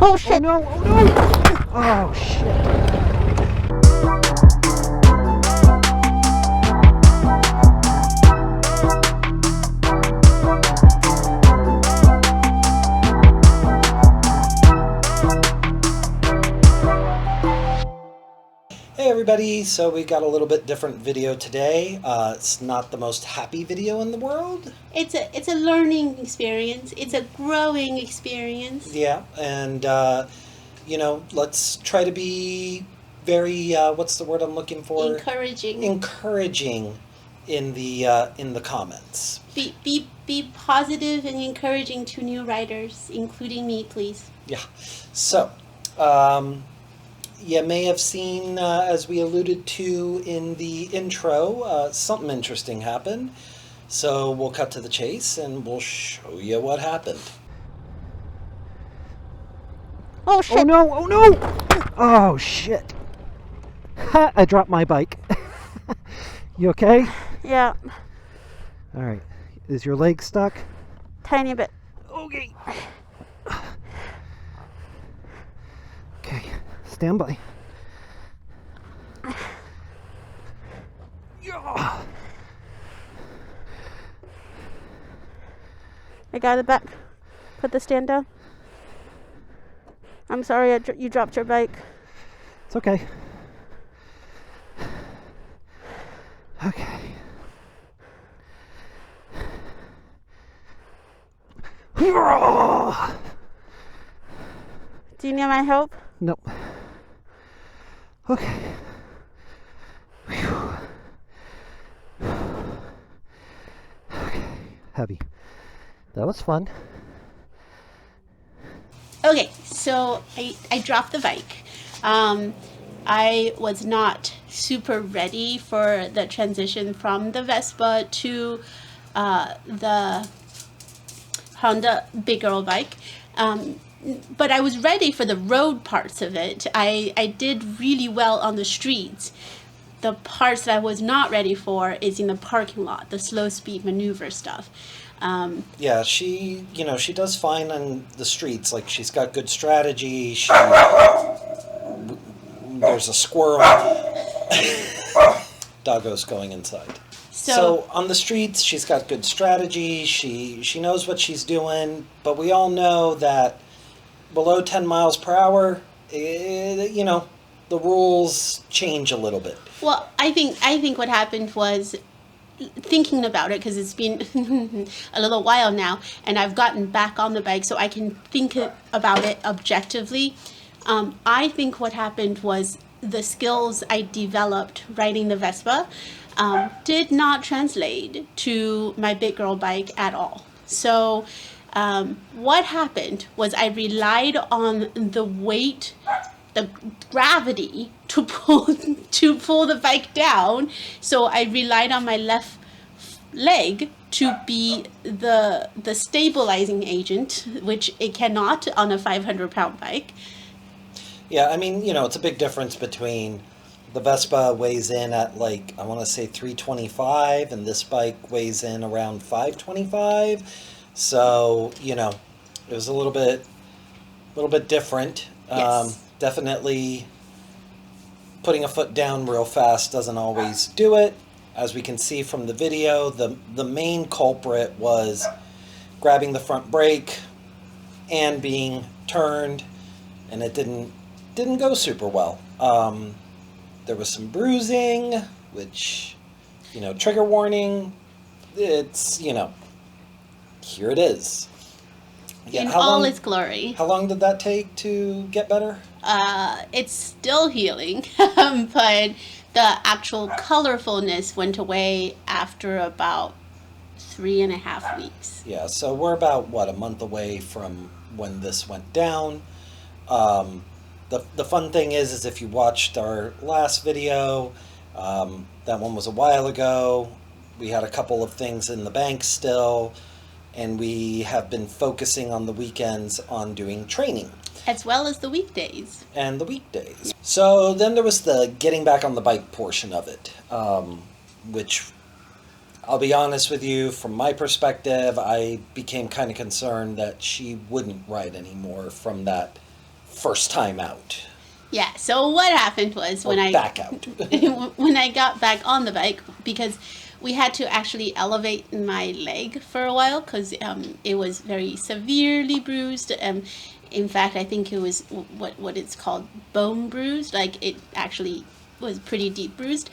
Oh shit! Oh no! Oh no! Oh shit! Hey everybody, so we got a little bit different video today. It's not the most happy video in the world. It's a learning experience. It's a growing experience. Yeah, and let's try to be very what's the word I'm looking for? Encouraging. Encouraging in the comments. Be positive and encouraging to new writers, including me, please. Yeah. So, you may have seen, as we alluded to in the intro, something interesting happened. So we'll cut to the chase and we'll show you what happened. Oh shit! Oh no! Oh no! Oh shit! Ha! I dropped my bike. You okay? Yeah, All right. Is your leg stuck? tiny bit. Okay. Okay. Stand by. Yeah. I got it back. Put the stand down. I'm sorry you dropped your bike. It's okay. Okay. Do you need my help? Nope. Okay. Whew. Okay. Heavy. That was fun. Okay, so I dropped the bike. I was not super ready for the transition from the Vespa to the Honda Big Girl bike. But I was ready for the road parts of it. I did really well on the streets. The parts that I was not ready for is in the parking lot, the slow speed maneuver stuff. Yeah, she does fine on the streets. Like, she's got good strategy. There's a squirrel. Doggo's going inside. So on the streets, she's got good strategy. She knows what she's doing. But we all know that below 10 miles per hour, the rules change a little bit. Well, I think what happened was, thinking about it, because it's been a little while now, and I've gotten back on the bike, so I can think about it objectively. I think what happened was the skills I developed riding the Vespa did not translate to my big girl bike at all. So what happened was I relied on the weight, the gravity to pull the bike down. So I relied on my left leg to be the stabilizing agent, which it cannot on a 500-pound bike. Yeah, I mean, it's a big difference between the Vespa weighs in at, like, I want to say 325, and this bike weighs in around 525. So, it was a little bit different. Yes. Definitely putting a foot down real fast doesn't always do it. As we can see from the video, the main culprit was grabbing the front brake and being turned, and it didn't go super well. There was some bruising, which, trigger warning. It's, here it is. Yeah, in all its glory. How long did that take to get better? It's still healing, but the actual colorfulness went away after about 3.5 weeks. Yeah, so we're about, a month away from when this went down. The fun thing is if you watched our last video, that one was a while ago. We had a couple of things in the bank still, and we have been focusing on the weekends on doing training. As well as the weekdays. And the weekdays. So then there was the getting back on the bike portion of it, which, I'll be honest with you, from my perspective, I became kind of concerned that she wouldn't ride anymore from that first time out. Yeah. So what happened was Or back out. when I got back on the bike, because we had to actually elevate my leg for a while because it was very severely bruised. In fact, I think it was what it's called, bone bruised. Like it actually was pretty deep bruised.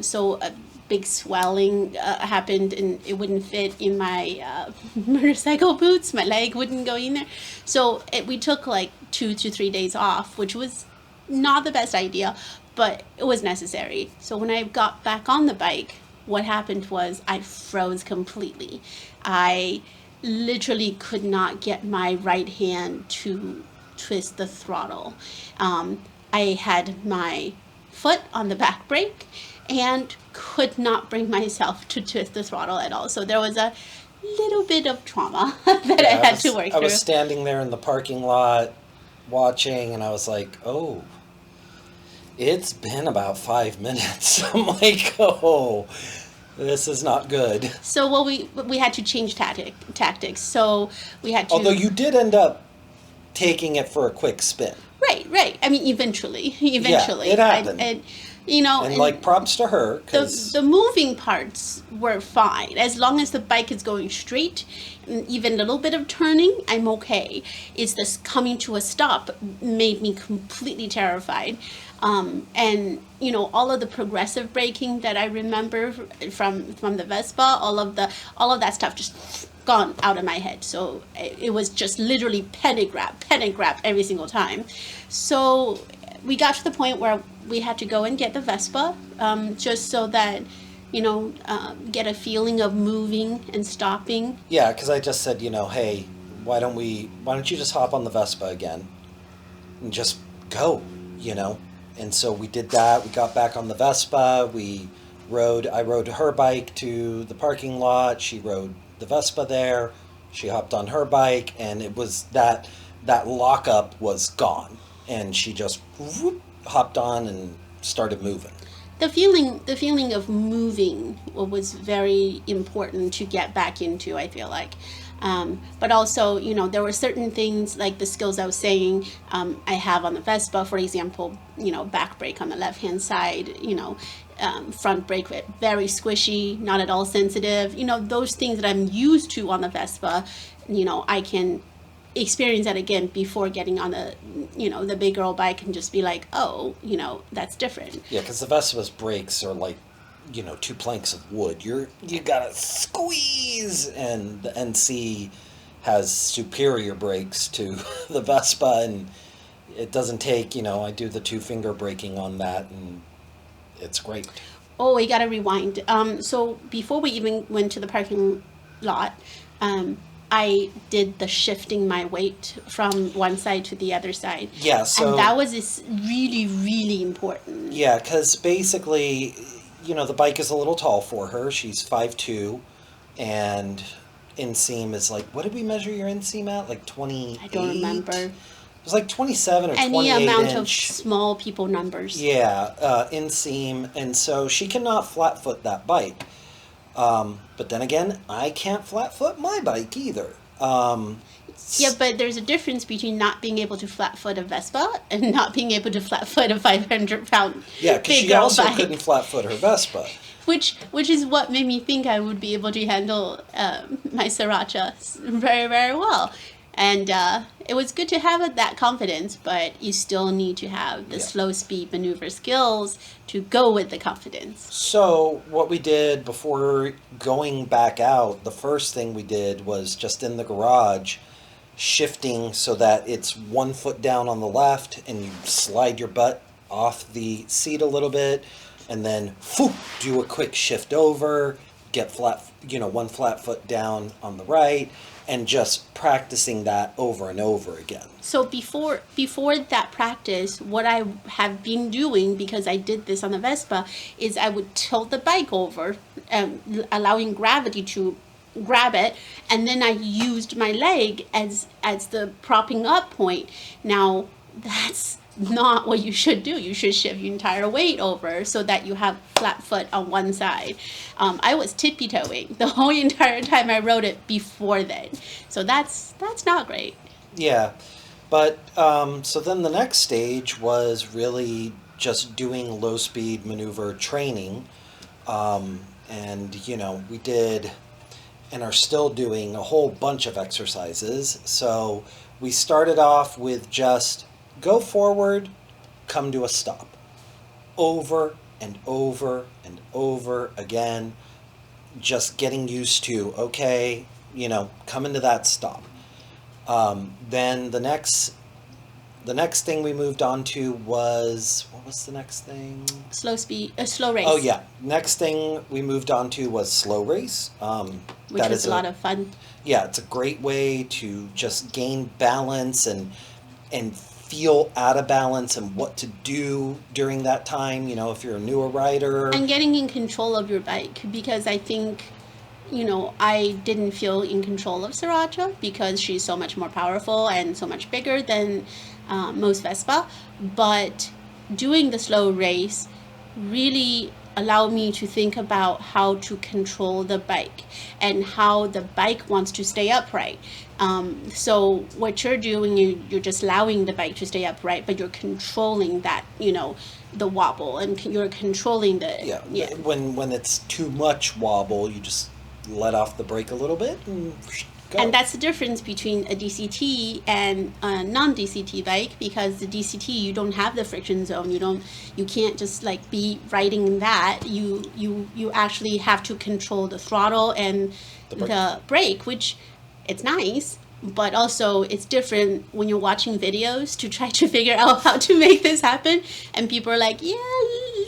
So a big swelling happened, and it wouldn't fit in my motorcycle boots. My leg wouldn't go in there. So we took like 2 to 3 days off, which was not the best idea, but it was necessary. So when I got back on the bike, what happened was I froze completely. I literally could not get my right hand to twist the throttle. I had my foot on the back brake and could not bring myself to twist the throttle at all. So there was a little bit of trauma that I had to work through. I was standing there in the parking lot watching, and I was like, oh, it's been about 5 minutes. I'm like, oh, this is not good. So well, we had to change tactics. So we had to. Although you did end up taking it for a quick spin. Right. I mean, eventually. Yeah, it happened. And like, props to her, because the moving parts were fine as long as the bike is going straight. Even a little bit of turning, I'm okay. It's this coming to a stop made me completely terrified. And all of the progressive braking that I remember from the Vespa, all of that stuff just gone out of my head. So it was just literally panic grab every single time. So we got to the point where we had to go and get the Vespa, just so that get a feeling of moving and stopping. Yeah, because I just said, hey, why don't you just hop on the Vespa again and just go, And so we did that. We got back on the Vespa. I rode her bike to the parking lot. She rode the Vespa there. She hopped on her bike, and it was that lockup was gone. And she just hopped on and started moving. The feeling of moving was very important to get back into, I feel like. But also, there were certain things like the skills I was saying I have on the Vespa, for example, back brake on the left-hand side, front brake very squishy, not at all sensitive. Those things that I'm used to on the Vespa, I can experience that again before getting on the big girl bike and just be like, oh, that's different. Yeah, because the Vespa's brakes are like, 2 planks of wood. You gotta squeeze, and the NC has superior brakes to the Vespa, and it doesn't take, I do the 2-finger braking on that, and it's great. Oh, we gotta rewind. So before we even went to the parking lot, I did the shifting my weight from one side to the other side. Yeah, so... And that was really, really important. Yeah, because basically, the bike is a little tall for her. She's 5'2", and inseam is like, what did we measure your inseam at? Like 28? I don't remember. It was like 27 or 28 Any amount inch. Of small people numbers. Yeah, inseam, and so she cannot flat foot that bike. But then again, I can't flat foot my bike either. Yeah, but there's a difference between not being able to flat foot a Vespa and not being able to flat foot a 500-pound yeah, because she also couldn't flat foot her Vespa. Which is what made me think I would be able to handle my Sriracha very, very well. And it was good to have that confidence, but you still need to have the slow speed maneuver skills to go with the confidence. So what we did before going back out, the first thing we did was just in the garage, shifting so that it's 1 foot down on the left, and you slide your butt off the seat a little bit, and then do a quick shift over, get flat, 1 flat foot down on the right, and just practicing that over and over again. So before that practice, what I have been doing, because I did this on the Vespa, is I would tilt the bike over, allowing gravity to grab it, and then I used my leg as the propping up point. Now, that's not what you should do. You should shift your entire weight over so that you have flat foot on one side. I was tippy-toeing the whole entire time I rode it before then. So that's not great. Yeah, But so then the next stage was really just doing low speed maneuver training. And, you know, we did and are still doing a whole bunch of exercises. So we started off with just go forward, come to a stop. Over and over and over again. Just getting used to, okay, you know, come into that stop. Then the next thing we moved on to was, what was the next thing? Slow race. Oh yeah, next thing we moved on to was slow race. Which that was is a lot of fun. Yeah, it's a great way to just gain balance and feel out of balance and what to do during that time. You know, if you're a newer rider. And getting in control of your bike, because I think, you know, I didn't feel in control of Sriracha because she's so much more powerful and so much bigger than most Vespa. But doing the slow race really allowed me to think about how to control the bike and how the bike wants to stay upright. So what you're doing, you're just allowing the bike to stay upright, but you're controlling that, you know, the wobble, and you're controlling the When it's too much wobble, you just let off the brake a little bit and go. And that's the difference between a DCT and a non-DCT bike, because the DCT, you don't have the friction zone. You can't just like be riding that. You actually have to control the throttle and the brake, which it's nice, but also it's different when you're watching videos to try to figure out how to make this happen. And people are like, yeah,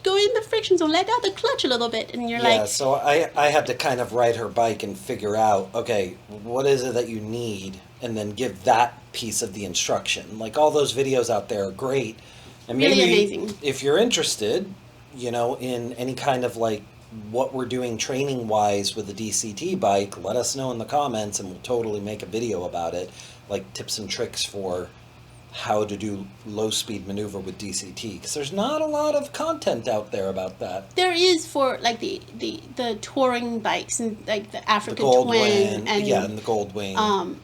go in the friction zone, let out the clutch a little bit. And you're like... so I had to kind of ride her bike and figure out, okay, what is it that you need? And then give that piece of the instruction. Like, all those videos out there are great. And maybe really amazing. If you're interested, you know, in any kind of like what we're doing training wise with the DCT bike, let us know in the comments and we'll totally make a video about it, like tips and tricks for how to do low speed maneuver with DCT, because there's not a lot of content out there about that. There is for like the touring bikes and like the African the Twin and the Goldwing.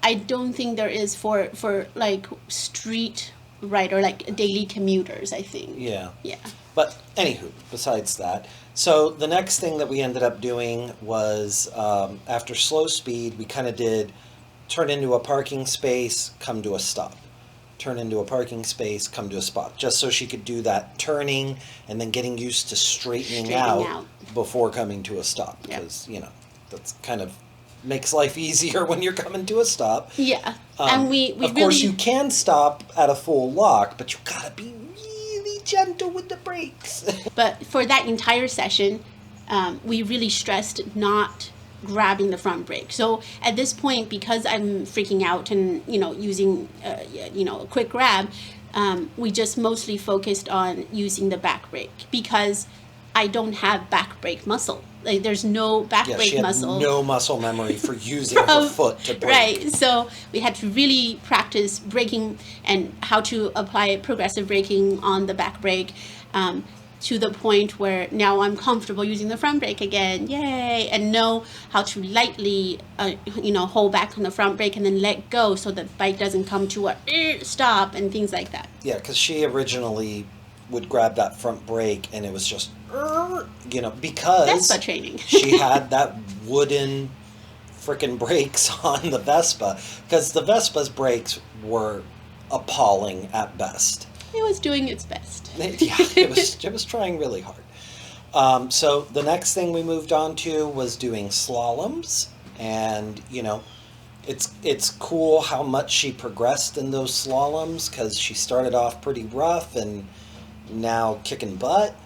I don't think there is for like street rider, like daily commuters, I think. Yeah. Yeah. But anywho, besides that, so the next thing that we ended up doing was after slow speed, we kind of did turn into a parking space, come to a stop. Turn into a parking space, come to a spot, just so she could do that turning and then getting used to straightening out before coming to a stop, because you know, that's kind of makes life easier when you're coming to a stop. Yeah. And we of course you can stop at a full lock, but you gotta be really gentle with the brakes. But for that entire session, we really stressed not grabbing the front brake. So at this point, because I'm freaking out and, you know, using, a quick grab, we just mostly focused on using the back brake, because I don't have back brake muscle. Like, there's no back brake she had muscle. No muscle memory for using her foot to brake. Right. So we had to really practice braking and how to apply progressive braking on the back brake, to the point where now I'm comfortable using the front brake again. Yay! And know how to lightly, hold back on the front brake and then let go so the bike doesn't come to a stop and things like that. Yeah, because she originally would grab that front brake and it was just, because Vespa training. she had that wooden frickin' brakes on the Vespa, because the Vespa's brakes were appalling at best. It was doing its best. Yeah, it was trying really hard. So the next thing we moved on to was doing slaloms, and it's cool how much she progressed in those slaloms, because she started off pretty rough and now kicking butt.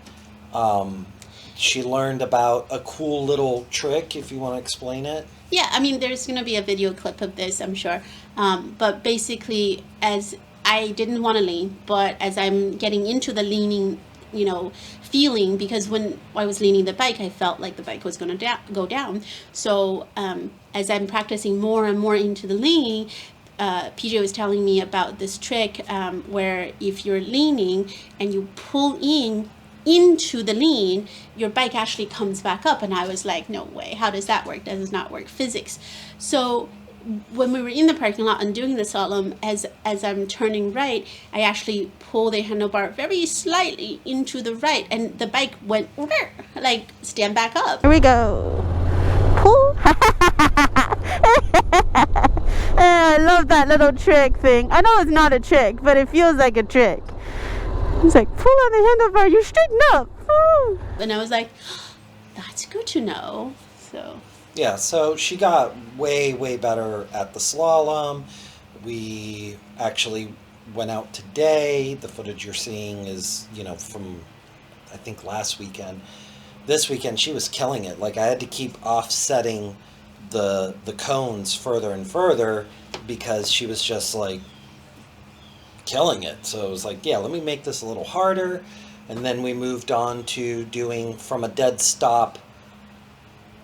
She learned about a cool little trick, if you want to explain it. Yeah, I mean, there's going to be a video clip of this, I'm sure. But basically, as I didn't want to lean, but as I'm getting into the leaning, feeling, because when I was leaning the bike, I felt like the bike was going to go down. So as I'm practicing more and more into the leaning, PJ was telling me about this trick where if you're leaning and you pull into the lean, your bike actually comes back up. And I was like, no way, how does that work? That does not work physics. So when we were in the parking lot and doing the slalom, as I'm turning right, I actually pull the handlebar very slightly into the right, and the bike went like stand back up. Here we go. Pull. I love that little trick thing. I know it's not a trick, but it feels like a trick. It's like, pull on the handlebar, you straighten up. And I was like, that's good to know. So Yeah, so she got way, way better at the slalom. We actually went out today. The footage you're seeing is, from, I think, last weekend. This weekend, she was killing it. Like, I had to keep offsetting the cones further and further because she was just, like, killing it. So it was like, yeah, let me make this a little harder. And then we moved on to doing from a dead stop,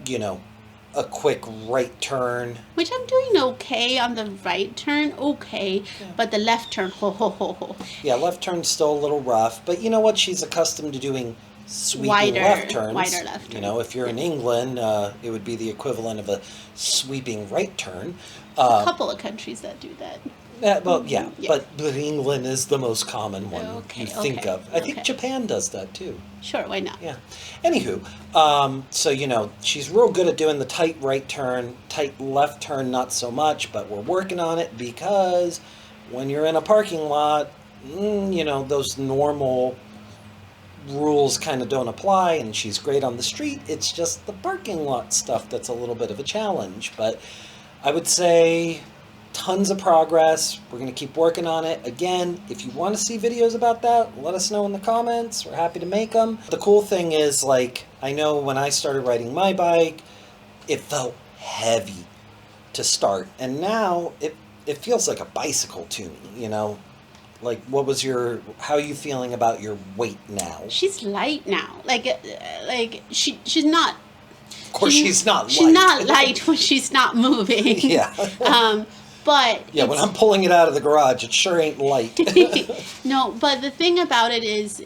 a quick right turn. Which I'm doing okay on the right turn, okay, yeah. But the left turn, ho, ho, ho, ho. Yeah, left turn's still a little rough, but you know what? She's accustomed to doing sweeping left turns. Wider left turn. If you're in England, it would be the equivalent of a sweeping right turn. A couple of countries that do that. Yeah. But England is the most common one you think of. I think Japan does that too. Sure, why not? Yeah. Anywho, so she's real good at doing the tight right turn, tight left turn not so much, but we're working on it because when you're in a parking lot, those normal rules kind of don't apply, and she's great on the street. It's just the parking lot stuff that's a little bit of a challenge, but I would say tons of progress. We're going to keep working on it. Again, if you want to see videos about that, let us know in the comments. We're happy to make them. The cool thing is, I know when I started riding my bike, it felt heavy to start. And now it feels like a bicycle to me, Like, how are you feeling about your weight now? She's light now. She's not. Of course, she's not light. She's not light when she's not moving. Yeah. But yeah, when I'm pulling it out of the garage, it sure ain't light. No, but the thing about it is,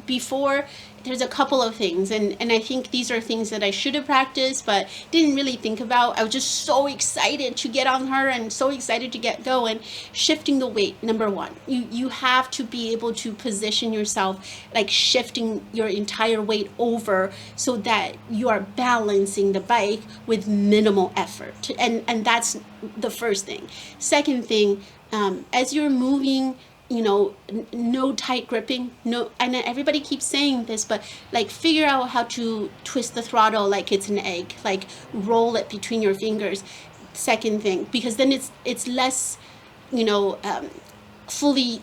before, there's a couple of things, and I think these are things that I should have practiced, but didn't really think about. I was just so excited to get on her and so excited to get going. Shifting the weight, number one. You have to be able to position yourself, like shifting your entire weight over so that you are balancing the bike with minimal effort. And that's the first thing. Second thing, as you're moving, no tight gripping, and everybody keeps saying this, but figure out how to twist the throttle like it's an egg, roll it between your fingers. Second thing, because then it's less, fully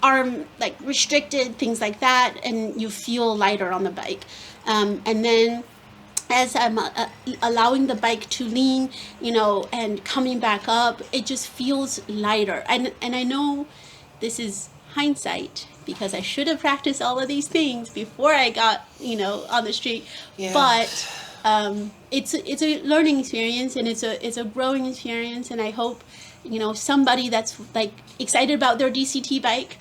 arm restricted, things like that, and you feel lighter on the bike. And then as I'm allowing the bike to lean, and coming back up, it just feels lighter. And I know this is hindsight because I should have practiced all of these things before I got, on the street. Yeah. But it's a learning experience, and it's a growing experience. And I hope, somebody that's excited about their DCT bike,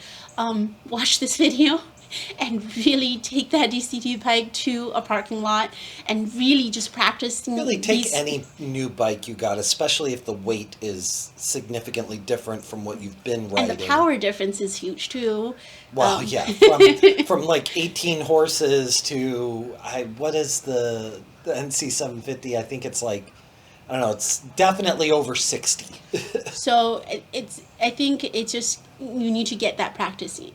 watch this video and really take that DCT bike to a parking lot and really just practice. Really take any new bike you got, especially if the weight is significantly different from what you've been riding. And the power difference is huge too. Well, yeah, from 18 horses to what is the NC 750? I think it's I don't know. It's definitely over 60. So I think it's just, you need to get that practicing,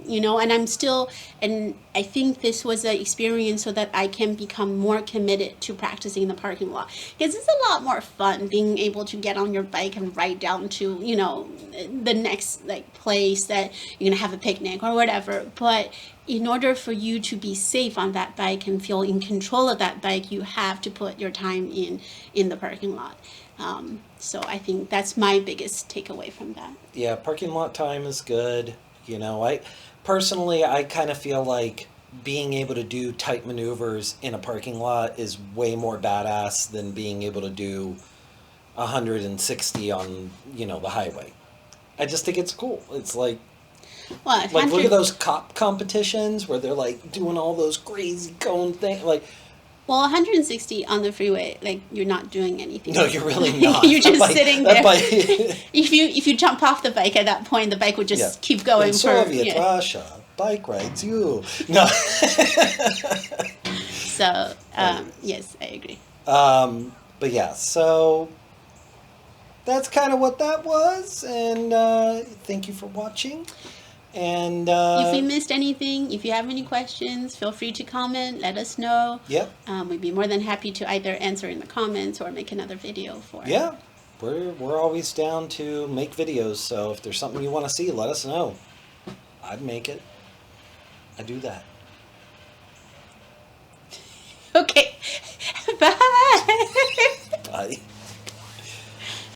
and I think this was an experience so that I can become more committed to practicing the parking lot, because it's a lot more fun being able to get on your bike and ride down to, the next place that you're gonna have a picnic or whatever. But in order for you to be safe on that bike and feel in control of that bike, you have to put your time in the parking lot. So I think that's my biggest takeaway from that. Yeah, parking lot time is good. I personally, I kind of feel like being able to do tight maneuvers in a parking lot is way more badass than being able to do 160 on, the highway. I just think it's cool. It's look at those cop competitions where they're doing all those crazy cone things. Well, 160 on the freeway, like you're not doing anything. No, you're really not. You're just That bike- sitting that there. bike- If you jump off the bike at that point, the bike would just Yeah. keep going In for Soviet yeah. Russia, bike rides you. No. So yes, I agree. But yeah, so that's kind of what that was, and thank you for watching. And If we missed anything, if you have any questions, feel free to comment. Let us know. yep, We'd be more than happy to either answer in the comments or make another video for. yeah, we're always down to make videos. So if there's something you want to see, let us know. I'd make it. I do that. Okay. Bye. Bye.